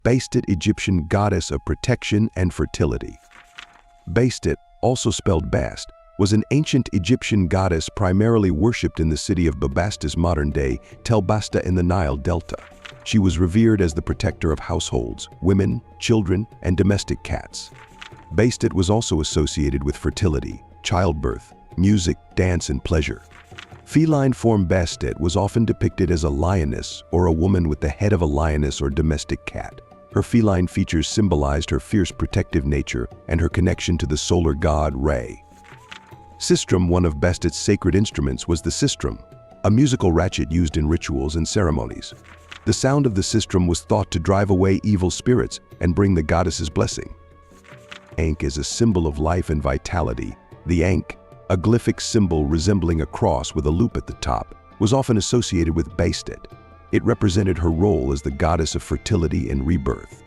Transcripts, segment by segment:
Bastet, Egyptian goddess of protection and fertility. Bastet, also spelled Bast, was an ancient Egyptian goddess primarily worshipped in the city of Bubastis, modern-day Tell Basta in the Nile Delta. She was revered as the protector of households, women, children, and domestic cats. Bastet was also associated with fertility, childbirth, music, dance, and pleasure. Feline form Bastet was often depicted as a lioness or a woman with the head of a lioness or domestic cat. Her feline features symbolized her fierce protective nature and her connection to the solar god Re. Sistrum, one of Bastet's sacred instruments, was the sistrum, a musical ratchet used in rituals and ceremonies. The sound of the sistrum was thought to drive away evil spirits and bring the goddess's blessing. Ankh is a symbol of life and vitality. The ankh, a glyphic symbol resembling a cross with a loop at the top, was often associated with Bastet. It represented her role as the goddess of fertility and rebirth.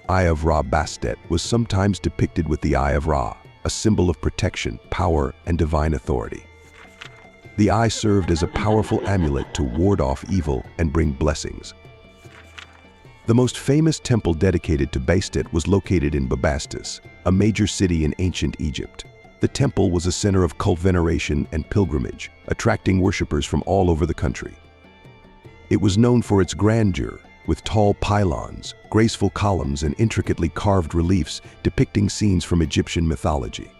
Eye of Ra. Bastet was sometimes depicted with the Eye of Ra, a symbol of protection, power, and divine authority. The eye served as a powerful amulet to ward off evil and bring blessings. The most famous temple dedicated to Bastet was located in Bubastis, a major city in ancient Egypt. The temple was a center of cult veneration and pilgrimage, attracting worshippers from all over the country. It was known for its grandeur, with tall pylons, graceful columns, and intricately carved reliefs depicting scenes from Egyptian mythology.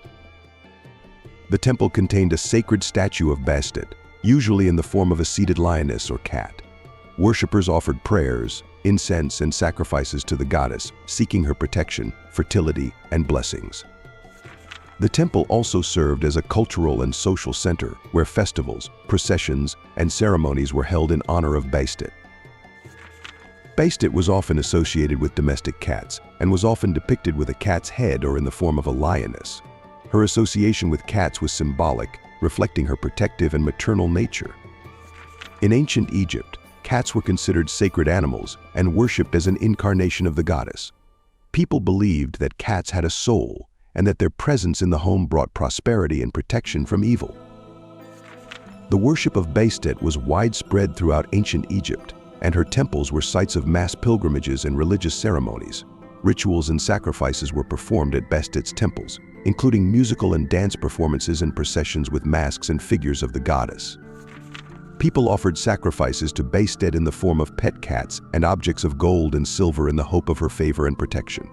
The temple contained a sacred statue of Bastet, usually in the form of a seated lioness or cat. Worshippers offered prayers, incense, and sacrifices to the goddess, seeking her protection, fertility, and blessings. The temple also served as a cultural and social center where festivals, processions, and ceremonies were held in honor of Bastet. Bastet was often associated with domestic cats and was often depicted with a cat's head or in the form of a lioness. Her association with cats was symbolic, reflecting her protective and maternal nature. In ancient Egypt, cats were considered sacred animals and worshipped as an incarnation of the goddess. People believed that cats had a soul and that their presence in the home brought prosperity and protection from evil. The worship of Bastet was widespread throughout ancient Egypt, and her temples were sites of mass pilgrimages and religious ceremonies. Rituals and sacrifices were performed at Bastet's temples, including musical and dance performances and processions with masks and figures of the goddess. People offered sacrifices to Bastet in the form of pet cats and objects of gold and silver in the hope of her favor and protection.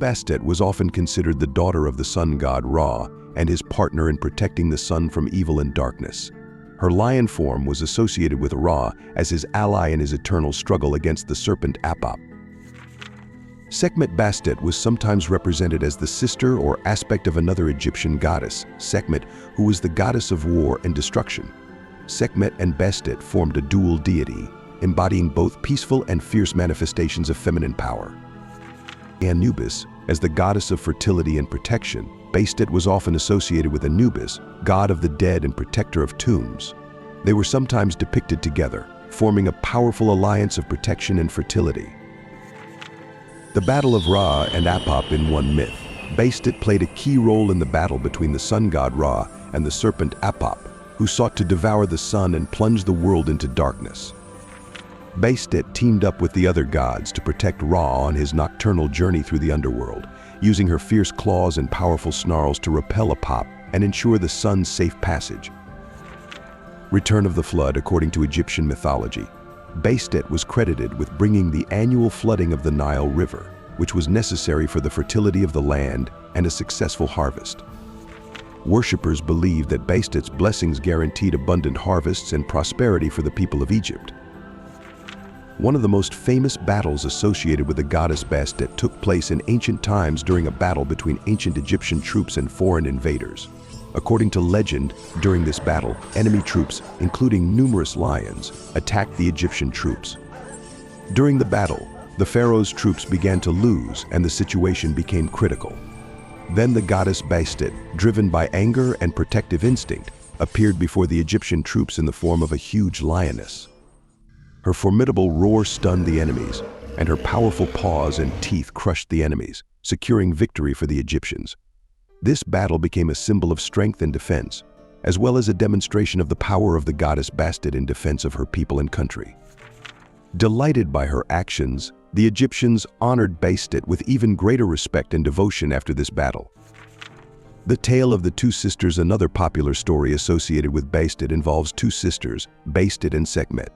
Bastet was often considered the daughter of the sun god Ra and his partner in protecting the sun from evil and darkness. Her lion form was associated with Ra as his ally in his eternal struggle against the serpent Apop. Sekhmet. Bastet was sometimes represented as the sister or aspect of another Egyptian goddess, Sekhmet, who was the goddess of war and destruction. Sekhmet and Bastet formed a dual deity, embodying both peaceful and fierce manifestations of feminine power. Anubis, as the goddess of fertility and protection, Bastet was often associated with Anubis, god of the dead and protector of tombs. They were sometimes depicted together, forming a powerful alliance of protection and fertility. The battle of Ra and Apop in one myth. Bastet played a key role in the battle between the sun god Ra and the serpent Apop, who sought to devour the sun and plunge the world into darkness. Bastet teamed up with the other gods to protect Ra on his nocturnal journey through the underworld, using her fierce claws and powerful snarls to repel Apop and ensure the sun's safe passage. Return of the flood. According to Egyptian mythology, Bastet was credited with bringing the annual flooding of the Nile River, which was necessary for the fertility of the land and a successful harvest. Worshippers believed that Bastet's blessings guaranteed abundant harvests and prosperity for the people of Egypt. One of the most famous battles associated with the goddess Bastet took place in ancient times during a battle between ancient Egyptian troops and foreign invaders. According to legend, during this battle, enemy troops, including numerous lions, attacked the Egyptian troops. During the battle, the pharaoh's troops began to lose and the situation became critical. Then the goddess Bastet, driven by anger and protective instinct, appeared before the Egyptian troops in the form of a huge lioness. Her formidable roar stunned the enemies, and her powerful paws and teeth crushed the enemies, securing victory for the Egyptians. This battle became a symbol of strength and defense, as well as a demonstration of the power of the goddess Bastet in defense of her people and country. Delighted by her actions, The Egyptians honored Bastet with even greater respect and devotion after this battle. The tale of the two sisters, another popular story associated with Bastet, involves two sisters, Bastet and Sekhmet.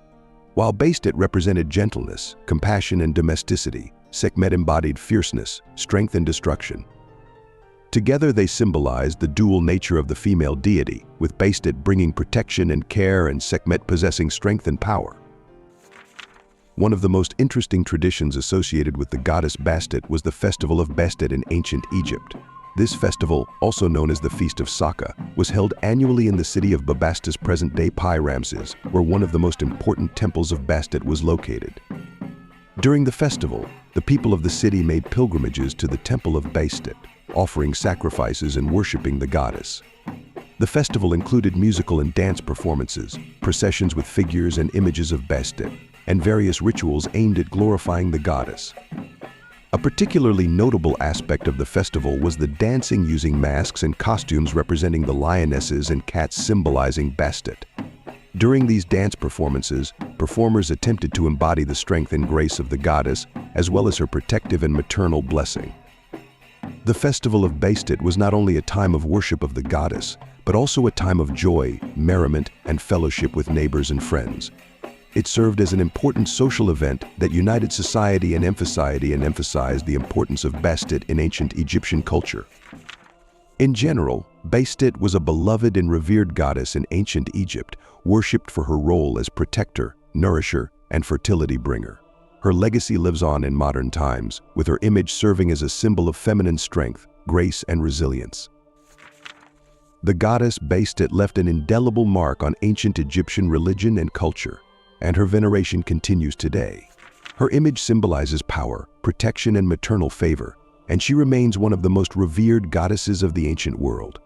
While Bastet represented gentleness, compassion, and domesticity, Sekhmet embodied fierceness, strength, and destruction. Together they symbolized the dual nature of the female deity, with Bastet bringing protection and care and Sekhmet possessing strength and power. One of the most interesting traditions associated with the goddess Bastet was the festival of Bastet in ancient Egypt. This festival, also known as the Feast of Saka, was held annually in the city of Bubastis, present-day Ramses, where one of the most important temples of Bastet was located. During the festival, the people of the city made pilgrimages to the temple of Bastet, offering sacrifices and worshipping the goddess. The festival included musical and dance performances, processions with figures and images of Bastet, and various rituals aimed at glorifying the goddess. A particularly notable aspect of the festival was the dancing using masks and costumes representing the lionesses and cats symbolizing Bastet. During these dance performances, performers attempted to embody the strength and grace of the goddess, as well as her protective and maternal blessing. The festival of Bastet was not only a time of worship of the goddess, but also a time of joy, merriment, and fellowship with neighbors and friends. It served as an important social event that united society and emphasized the importance of Bastet in ancient Egyptian culture. In general, Bastet was a beloved and revered goddess in ancient Egypt, worshipped for her role as protector, nourisher, and fertility bringer. Her legacy lives on in modern times, with her image serving as a symbol of feminine strength, grace, and resilience. The goddess Bastet left an indelible mark on ancient Egyptian religion and culture, and her veneration continues today. Her image symbolizes power, protection, and maternal favor, and she remains one of the most revered goddesses of the ancient world.